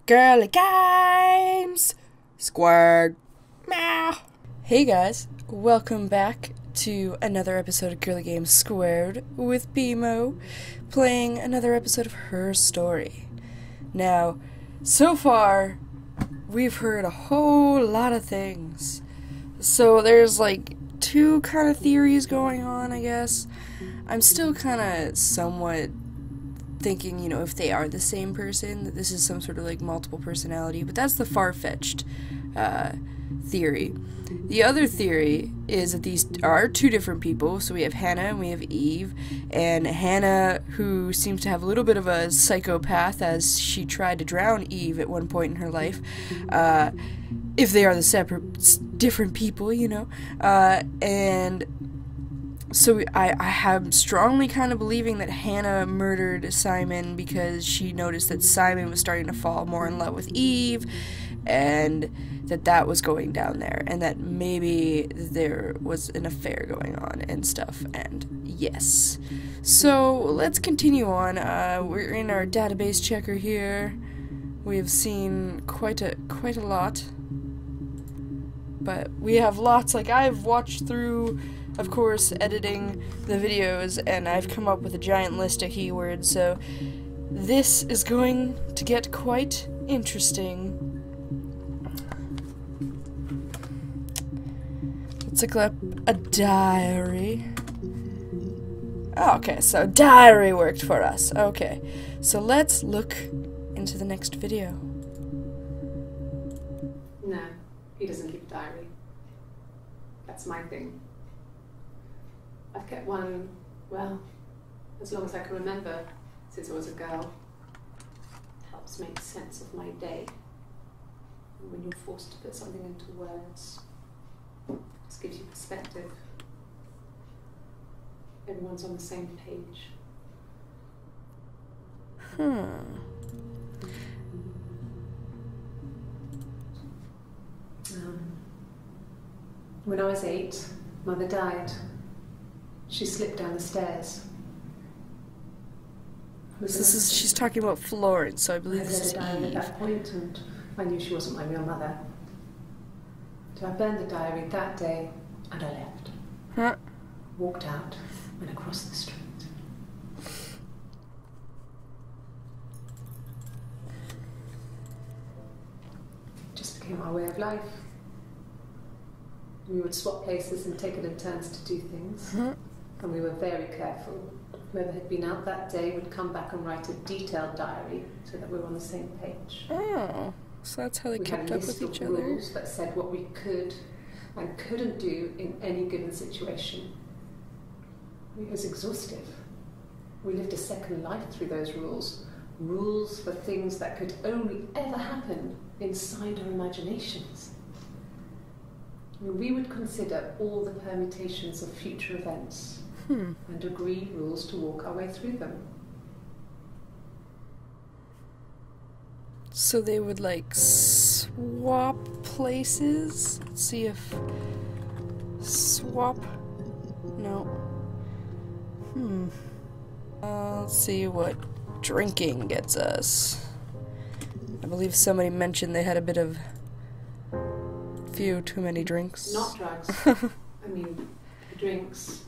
Girly Games Squared. Meow. Hey guys, welcome back to another episode of Girly Games Squared with BMO, playing another episode of her story. Now, so far, we've heard a whole lot of things. So there's like two kind of theories going on, I guess. I'm still kind of somewhat thinking, if they are the same person, that this is some sort of like multiple personality, but that's the far-fetched theory. The other theory is that these are two different people. So we have Hannah and we have Eve, and Hannah, who seems to have a little bit of a psychopath as she tried to drown Eve at one point in her life, if they are the different people, and so I am strongly kind of believing that Hannah murdered Simon because she noticed that Simon was starting to fall more in love with Eve, and that was going down there, and that maybe there was an affair going on and stuff, and yes. So let's continue on. We're in our database checker here. We have seen quite a lot, but we have lots. Like, I've watched through, of course, editing the videos, and I've come up with a giant list of keywords, so this is going to get quite interesting. Let's look up a diary. Okay, so diary worked for us. Okay, so let's look into the next video. No, he doesn't keep a diary. That's my thing. I've kept one, well, as long as I can remember, since I was a girl. It helps make sense of my day. And when you're forced to put something into words, it just gives you perspective. Everyone's on the same page. When I was 8, Mother died. She slipped down the stairs. She's talking about Florence, so I believe this is Eve. At Eve. that point, and I knew she wasn't my real mother. So I burned the diary that day, and I left. Huh? Walked out, went across the street. It just became our way of life. We would swap places and take it in turns to do things. And we were very careful. Whoever had been out that day would come back and write a detailed diary so that we were on the same page. Oh, so that's how they kept up with each other. We had a list of rules that said what we could and couldn't do in any given situation. It was exhaustive. We lived a second life through those rules. Rules for things that could only ever happen inside our imaginations. We would consider all the permutations of future events and agree rules to walk our way through them. So they would like swap places? Let's see if swap. No. Let's see what drinking gets us. I believe somebody mentioned they had a bit of few too many drinks. Not drugs. I mean, he drinks,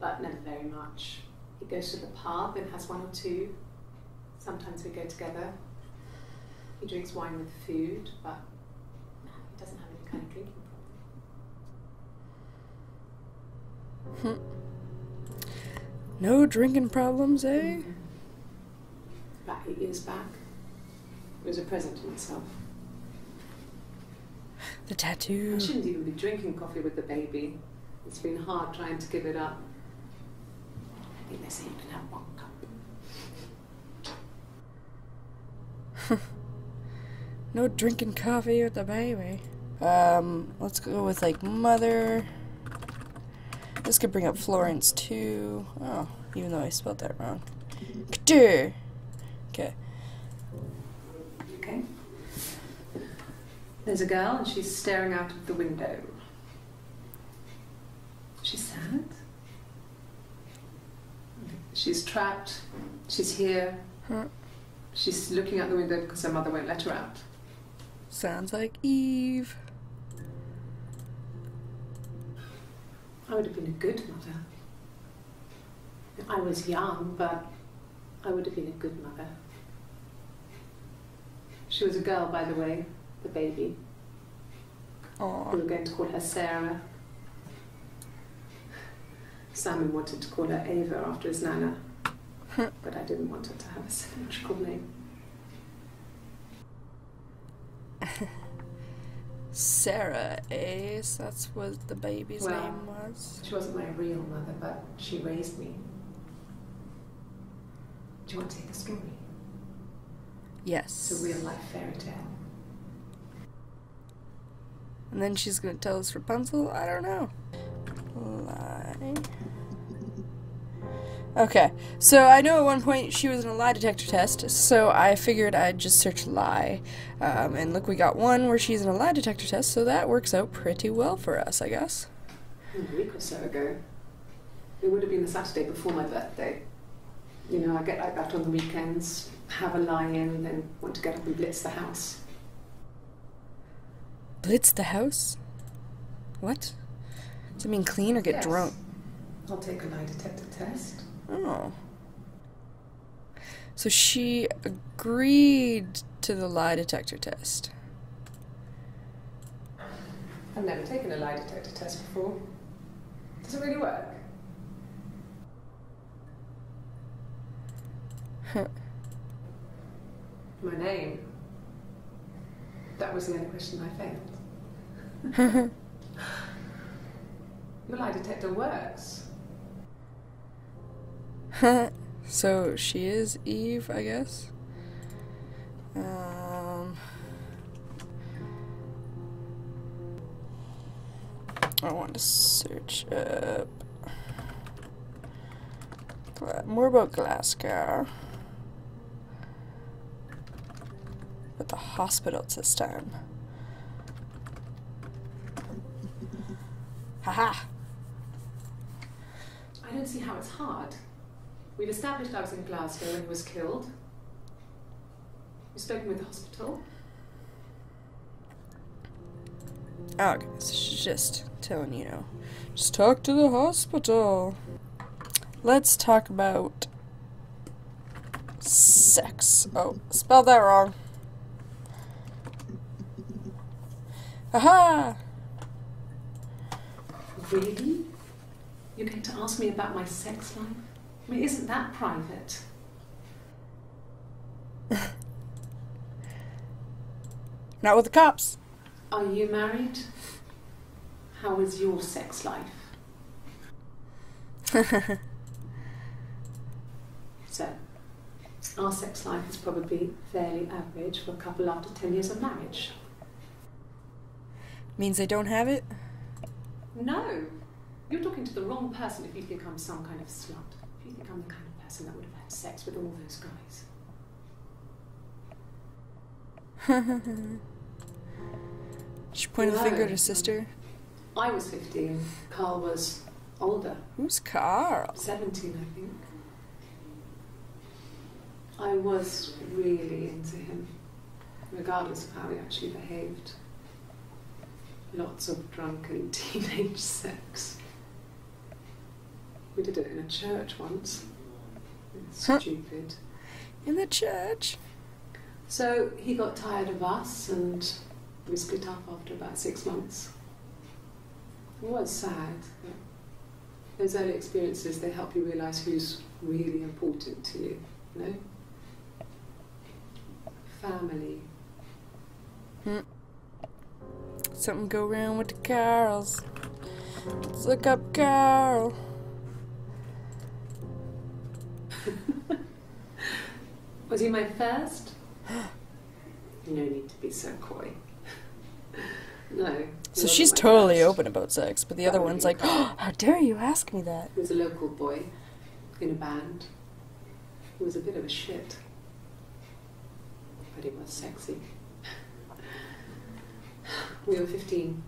but never very much. He goes to the pub and has one or two. Sometimes we go together. He drinks wine with food, but no, he doesn't have any kind of drinking problem. No drinking problems, eh? About 8 years back, it was a present to myself. The tattoo. I shouldn't even be drinking coffee with the baby. It's been hard trying to give it up. I think they say you can have 1 cup. No drinking coffee with the baby. Let's go with like mother. This could bring up Florence too. Oh, even though I spelled that wrong. Okay. Okay. There's a girl and she's staring out of the window. She's sad. She's trapped. She's here. She's looking out the window because her mother won't let her out. Sounds like Eve. I would have been a good mother. I was young, but I would have been a good mother. She was a girl, by the way, the baby. Aww. We were going to call her Sarah. Simon wanted to call her Ava after his nana, but I didn't want her to have a symmetrical name. Sarah, eh? So that's what the baby's name was. She wasn't my real mother, but she raised me. Do you want to take a story? Yes. It's a real life fairy tale. And then she's gonna tell us Rapunzel? I don't know. Lie. Okay, so I know at one point she was in a lie detector test, so I figured I'd just search lie. And look, we got one where she's in a lie detector test, so that works out pretty well for us, I guess. A week or so ago. It would have been the Saturday before my birthday. You know, I get like that on the weekends, have a lie-in, then want to get up and blitz the house. Blitz the house? What? Does it mean clean or get Yes. drunk? I'll take a lie detector test. Oh. So she agreed to the lie detector test. I've never taken a lie detector test before. Does it really work? My name. That was the only question I failed. Your lie detector works. So she is Eve, I guess. I want to search up more about Glasgow. But the hospital this time. Haha! I don't see how it's hard. We've established I was in Glasgow when he was killed. We've spoken with the hospital. Okay, so she's just telling you know. Just talk to the hospital. Let's talk about sex. Oh, spelled that wrong. Aha! Really? You're going to ask me about my sex life? I mean, isn't that private? Not with the cops. Are you married? How is your sex life? So, our sex life is probably fairly average for a couple after 10 years of marriage. Means they don't have it? No! You're talking to the wrong person if you think I'm some kind of slut. If you think I'm the kind of person that would have had sex with all those guys. She pointed the finger at her sister. I was 15. Carl was older. Who's Carl? 17, I think. I was really into him, regardless of how he actually behaved. Lots of drunken teenage sex. We did it in a church once. It's stupid. In the church? So he got tired of us and we split up after about 6 months. It was sad. But those early experiences, they help you realise who's really important to you, you know? Family. Something go wrong with the Carls. Let's look up Carl. Was he my first? No need to be so coy. No. So she's totally open about sex, but the other one's like, oh, how dare you ask me that? He was a local boy in a band. He was a bit of a shit. But he was sexy. We were 15.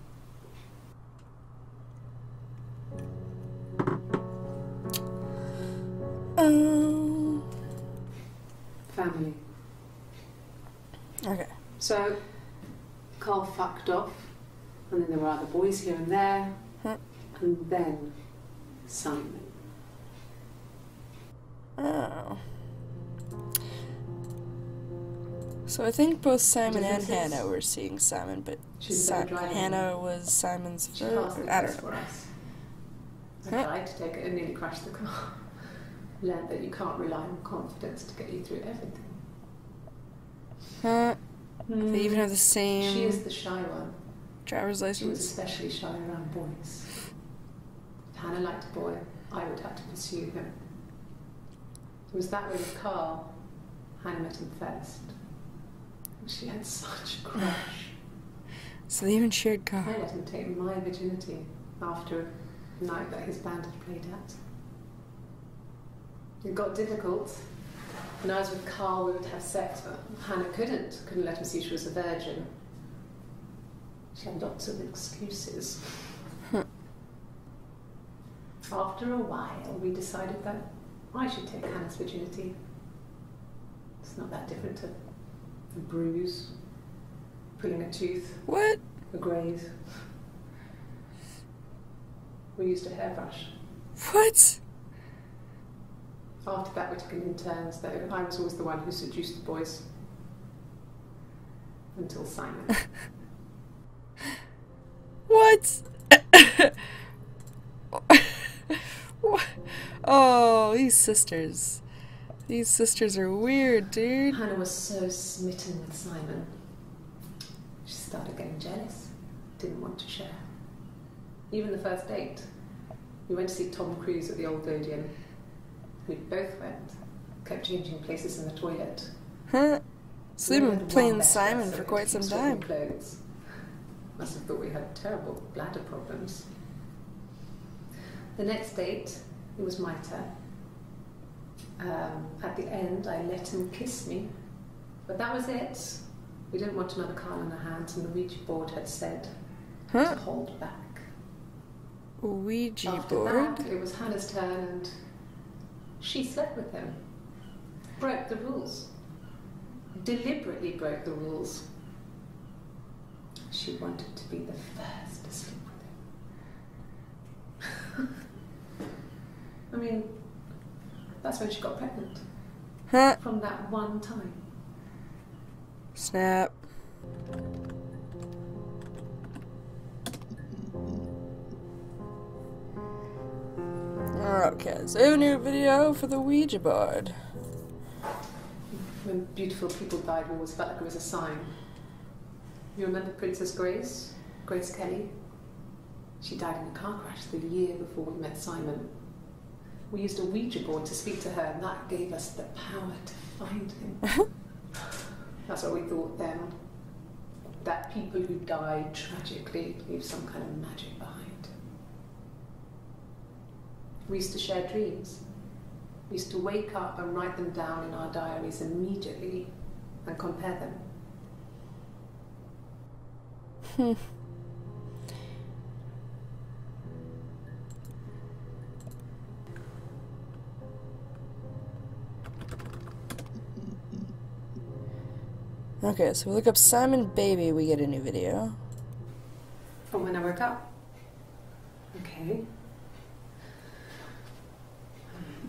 Um, Family. So, Carl fucked off, and then there were other boys here and there, and then Simon. Oh. So I think both Simon and Hannah were seeing Simon, but Hannah was Simon's first. I don't know. I tried to take it and nearly crashed the car. Learned that you can't rely on confidence to get you through everything. They even have the same. She is the shy one. Driver's license. She was especially shy around boys. If Hannah liked a boy, I would have to pursue him. It was that way with Carl. Hannah met him first. She had such a crush. So they even shared Carl. I let him take my virginity after a night that his band had played at. It got difficult. When I was with Carl, we would have sex, but Hannah couldn't let him see she was a virgin. She had lots of excuses. After a while, we decided that I should take Hannah's virginity. It's not that different to a bruise, pulling a tooth, what? A graze. We used a hairbrush. What? After that, we took it in turns, though. I was always the one who seduced the boys. Until Simon. What? Oh, these sisters. These sisters are weird, dude. Hannah was so smitten with Simon. She started getting jealous. Didn't want to share. Even the first date. We went to see Tom Cruise at the Old Odeon. We both went. Kept changing places in the toilet. Huh? So they've been playing Simon for quite some time. Clothes. Must have thought we had terrible bladder problems. The next date, it was my turn. At the end, I let him kiss me. But that was it. We didn't want another Carl in our hands, and the Ouija board had said to hold back. Ouija After board? that, it was Hannah's turn, and she slept with him. Broke the rules. Deliberately broke the rules. She wanted to be the first to sleep with him. I mean, that's when she got pregnant. From that one time. Snap. Okay, so a new video for the Ouija board. When beautiful people died, we always felt like it was a sign. You remember Princess Grace? Grace Kelly? She died in a car crash the year before we met Simon. We used a Ouija board to speak to her, and that gave us the power to find him. That's what we thought then. That people who died tragically leave some kind of magic behind. We used to share dreams. We used to wake up and write them down in our diaries immediately and compare them. Okay, so we look up Simon Baby, we get a new video. From when I woke up. Okay.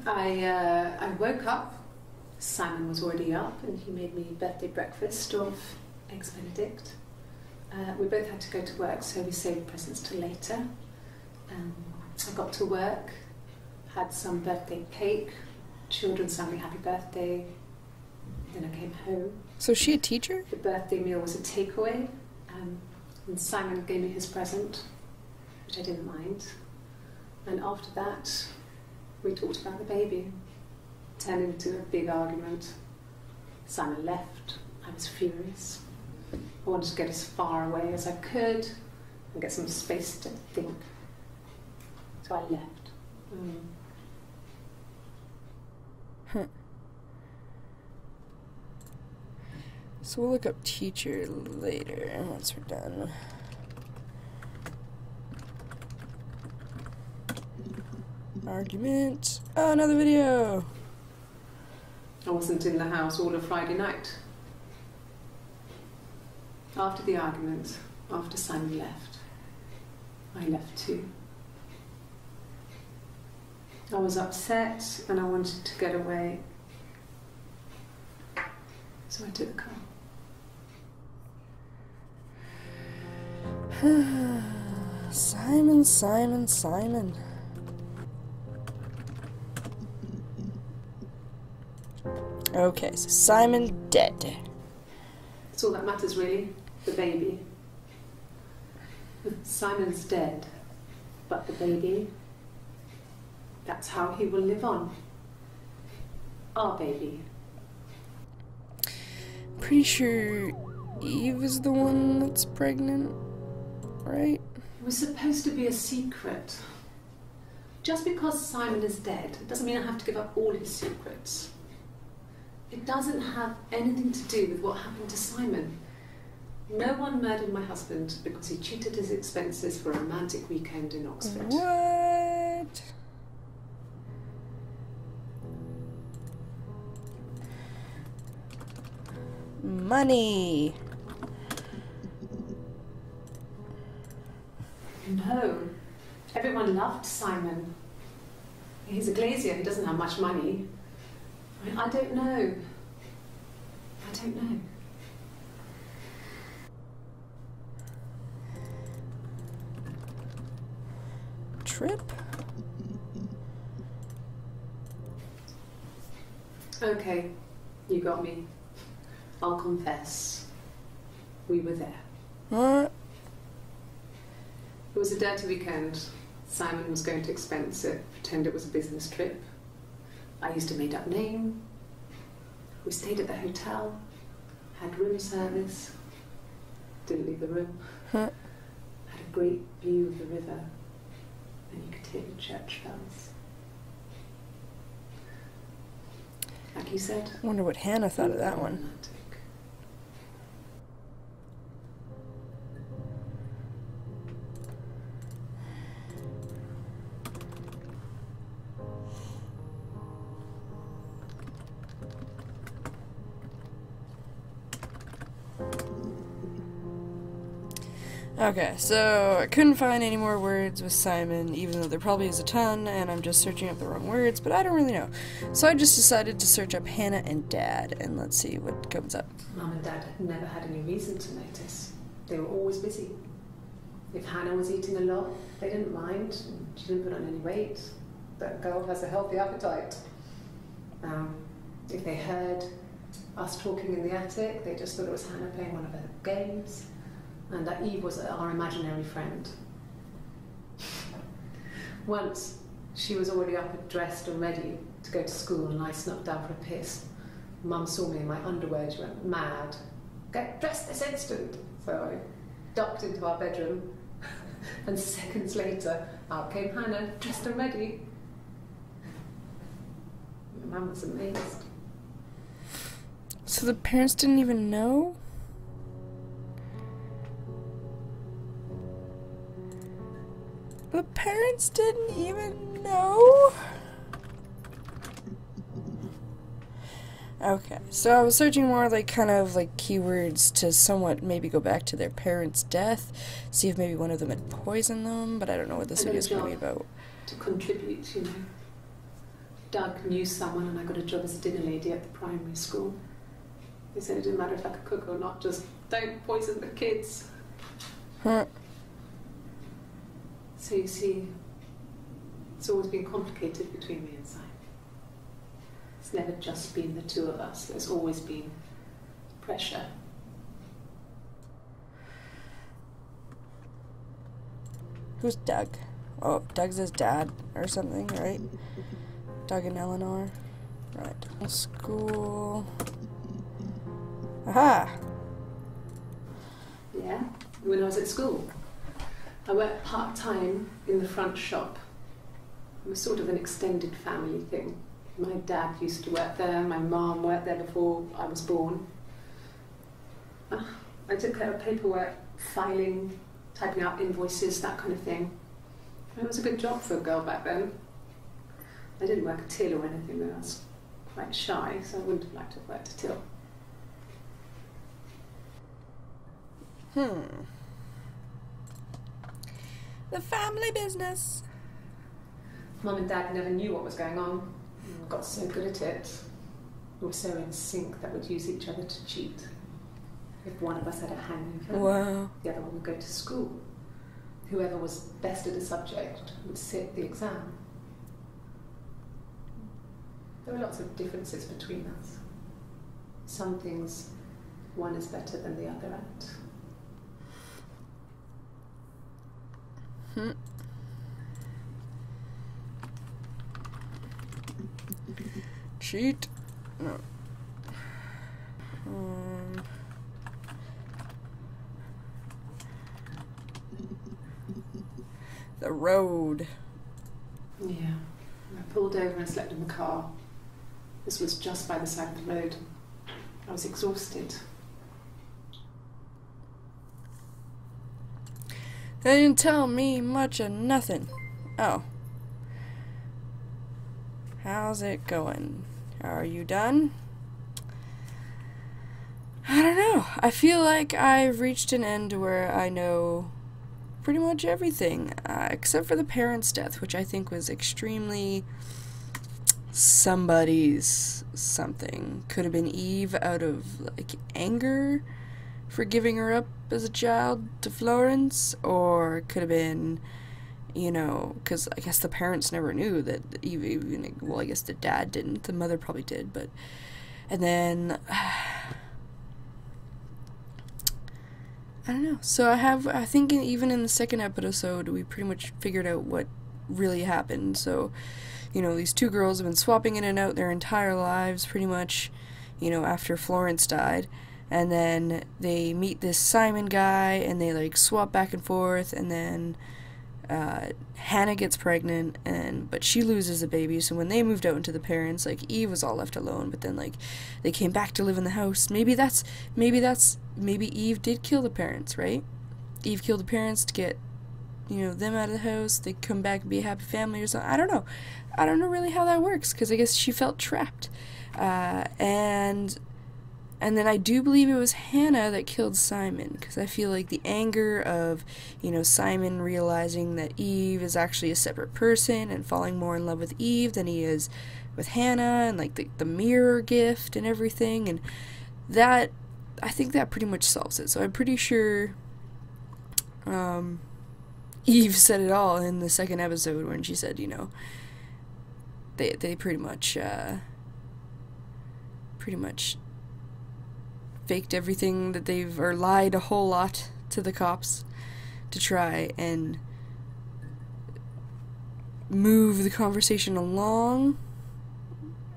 I woke up, Simon was already up, and he made me birthday breakfast of Eggs Benedict. We both had to go to work, so we saved presents till later. I got to work, had some birthday cake, children sang me happy birthday, then I came home. So is she a teacher? The birthday meal was a takeaway, and Simon gave me his present, which I didn't mind. And after that, we talked about the baby. Turned into a big argument. Simon left. I was furious. I wanted to get as far away as I could and get some space to think. So I left. So we'll look up teacher later once we're done. Argument. Oh, another video. I wasn't in the house all of Friday night. After the argument, after Simon left, I left too. I was upset and I wanted to get away, so I took the car. Simon, Simon, Simon. Okay, so Simon dead. That's all that matters really, the baby. Simon's dead, but the baby, that's how he will live on. Our baby. Pretty sure Eve is the one that's pregnant, right? It was supposed to be a secret. Just because Simon is dead, it doesn't mean I have to give up all his secrets. It doesn't have anything to do with what happened to Simon. No one murdered my husband because he cheated his expenses for a romantic weekend in Oxford. What? Money. No. Everyone loved Simon. He's a glazier, he doesn't have much money. I don't know. I don't know. Trip? Okay, you got me. I'll confess. We were there. What? It was a dirty weekend. Simon was going to expense it, pretend it was a business trip. I used a made-up name. We stayed at the hotel, had room service, didn't leave the room. Huh. Had a great view of the river, and you could hear the church bells. Like you said. I wonder what Hannah thought of that one. Romantic. Okay, so I couldn't find any more words with Simon, even though there probably is a ton, and I'm just searching up the wrong words, but I don't really know. So I just decided to search up Hannah and Dad, and let's see what comes up. Mum and Dad had never had any reason to notice. They were always busy. If Hannah was eating a lot, they didn't mind. She didn't put on any weight. That girl has a healthy appetite. If they heard us talking in the attic, they just thought it was Hannah playing one of her games. And that Eve was our imaginary friend. Once, she was already up and dressed and ready to go to school, and I snuck down for a piss. Mum saw me in my underwear, she went mad. Get dressed this instant! So I ducked into our bedroom, and seconds later, out came Hannah, dressed and ready. Mum was amazed. So the parents didn't even know? The parents didn't even know? Okay, so I was searching more like kind of like keywords to somewhat maybe go back to their parents' death, see if maybe one of them had poisoned them, but I don't know what this video is going to be about. To contribute, you know. Doug knew someone and I got a job as a dinner lady at the primary school. They said it didn't matter if I could cook or not, just don't poison the kids. Huh. So you see, it's always been complicated between me and Simon. It's never just been the two of us. There's always been pressure. Who's Doug? Oh, Doug's his dad or something, right? Doug and Eleanor. Right. School. Aha! Yeah, when I was at school. I worked part-time in the front shop. It was sort of an extended family thing. My dad used to work there, my mum worked there before I was born. I took care of paperwork, filing, typing out invoices, that kind of thing. It was a good job for a girl back then. I didn't work a till or anything, though. I was quite shy, so I wouldn't have liked to have worked a till. The family business. Mum and Dad never knew what was going on. We got so good at it. We were so in sync that we'd use each other to cheat. If one of us had a hangover, Wow. the other one would go to school. Whoever was best at a subject would sit the exam. There were lots of differences between us. Some things one is better than the other at. Cheat. No. The road. Yeah. I pulled over and slept in the car. This was just by the side of the road. I was exhausted. They didn't tell me much of nothing. Oh. How's it going? Are you done? I don't know. I feel like I've reached an end where I know pretty much everything, except for the parents' death, which I think was extremely somebody's something. Could have been Eve out of, like, anger for giving her up as a child to Florence, or it could have been, you know, because I guess the parents never knew that Eve even, well, I guess the dad didn't, the mother probably did, but, and then, I don't know. So I think even in the second episode, we pretty much figured out what really happened. So, you know, these two girls have been swapping in and out their entire lives, pretty much, you know, after Florence died. And then they meet this Simon guy, and they, like, swap back and forth, and then Hannah gets pregnant, but she loses a baby, so when they moved out into the parents, like, Eve was all left alone, but then, like, they came back to live in the house. Maybe Eve did kill the parents, right? Eve killed the parents to get, you know, them out of the house, they come back and be a happy family or something. I don't know really how that works, because I guess she felt trapped. And then I do believe it was Hannah that killed Simon, because I feel like the anger of, you know, Simon realizing that Eve is actually a separate person and falling more in love with Eve than he is with Hannah, and, like, the mirror gift and everything, and that, I think that pretty much solves it. So I'm pretty sure Eve said it all in the second episode when she said, you know, they pretty much faked everything that or lied a whole lot to the cops to try and move the conversation along,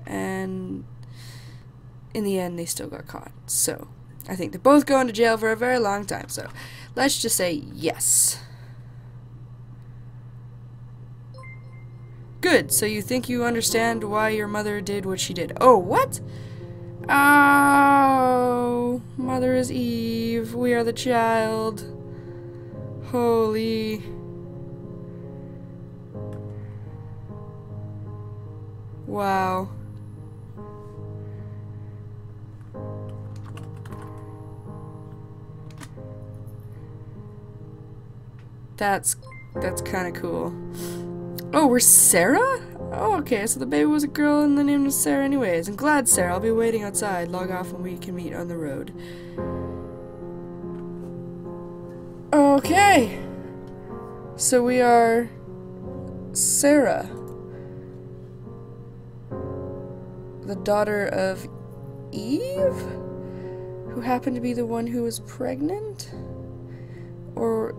and in the end they still got caught. So I think they're both going to jail for a very long time, so let's just say yes. Good, so you think you understand why your mother did what she did. Oh, what? Oh, mother is Eve, we are the child. Holy. Wow. That's kind of cool. Oh, we're Sarah? Oh, okay, so the baby was a girl and the name was Sarah anyways. I'm glad, Sarah. I'll be waiting outside. Log off and we can meet on the road. Okay. So we are Sarah, the daughter of Eve, who happened to be the one who was pregnant? Or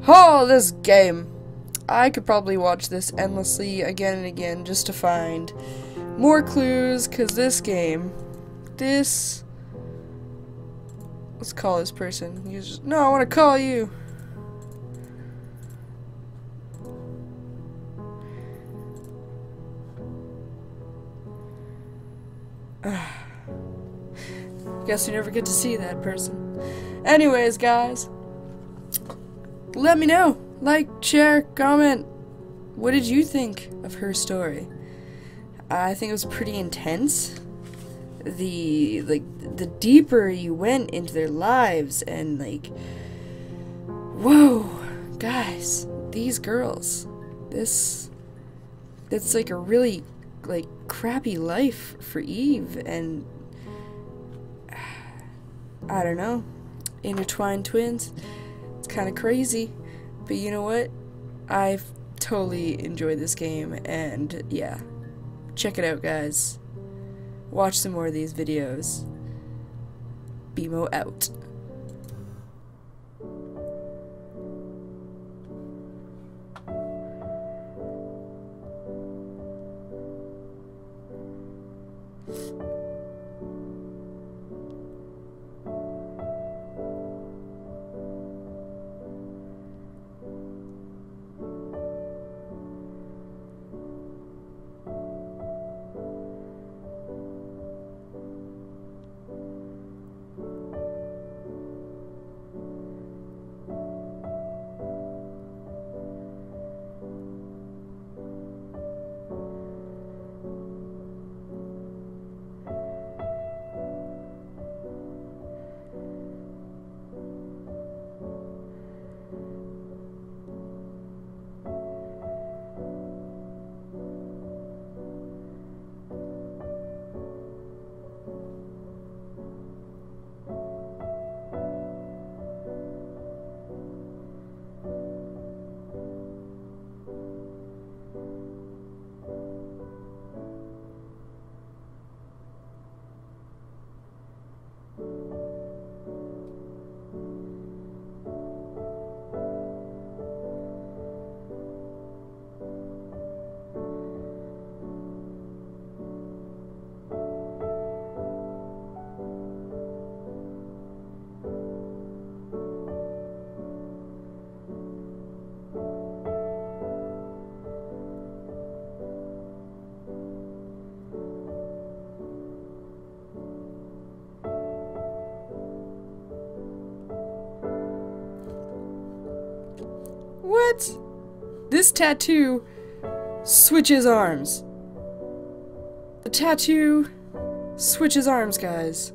oh, this game. I could probably watch this endlessly again and again just to find more clues, because this game, let's call this person. No, I want to call you. Guess you never get to see that person. Anyways, guys, let me know. Like, share, comment. What did you think of her story? I think it was pretty intense. the deeper you went into their lives, and like, whoa, guys, these girls, that's like a really like crappy life for Eve, and I don't know, intertwined twins. It's kind of crazy, but you know what? I've totally enjoyed this game, and yeah, check it out, guys. Watch some more of these videos. BMO out. What? This tattoo switches arms. The tattoo switches arms, guys.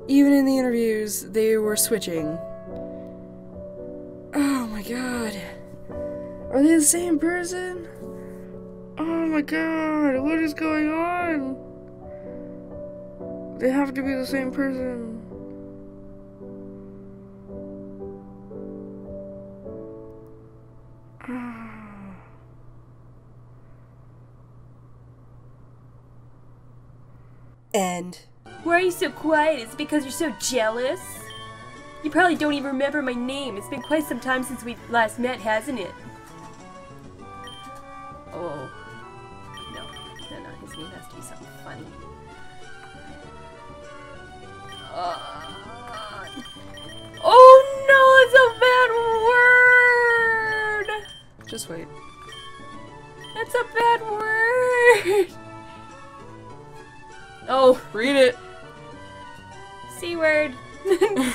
Even in the interviews, they were switching. Oh my god. Are they the same person? Oh my god, what is going on? They have to be the same person. End. Why are you so quiet? Is it because you're so jealous? You probably don't even remember my name. It's been quite some time since we last met, hasn't it? Oh. No. No, his name has to be something funny. Oh no, that's a bad word! Just wait. That's a bad word! Oh, Read it. C word.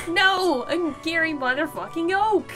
No, I'm Gary motherfucking Oak.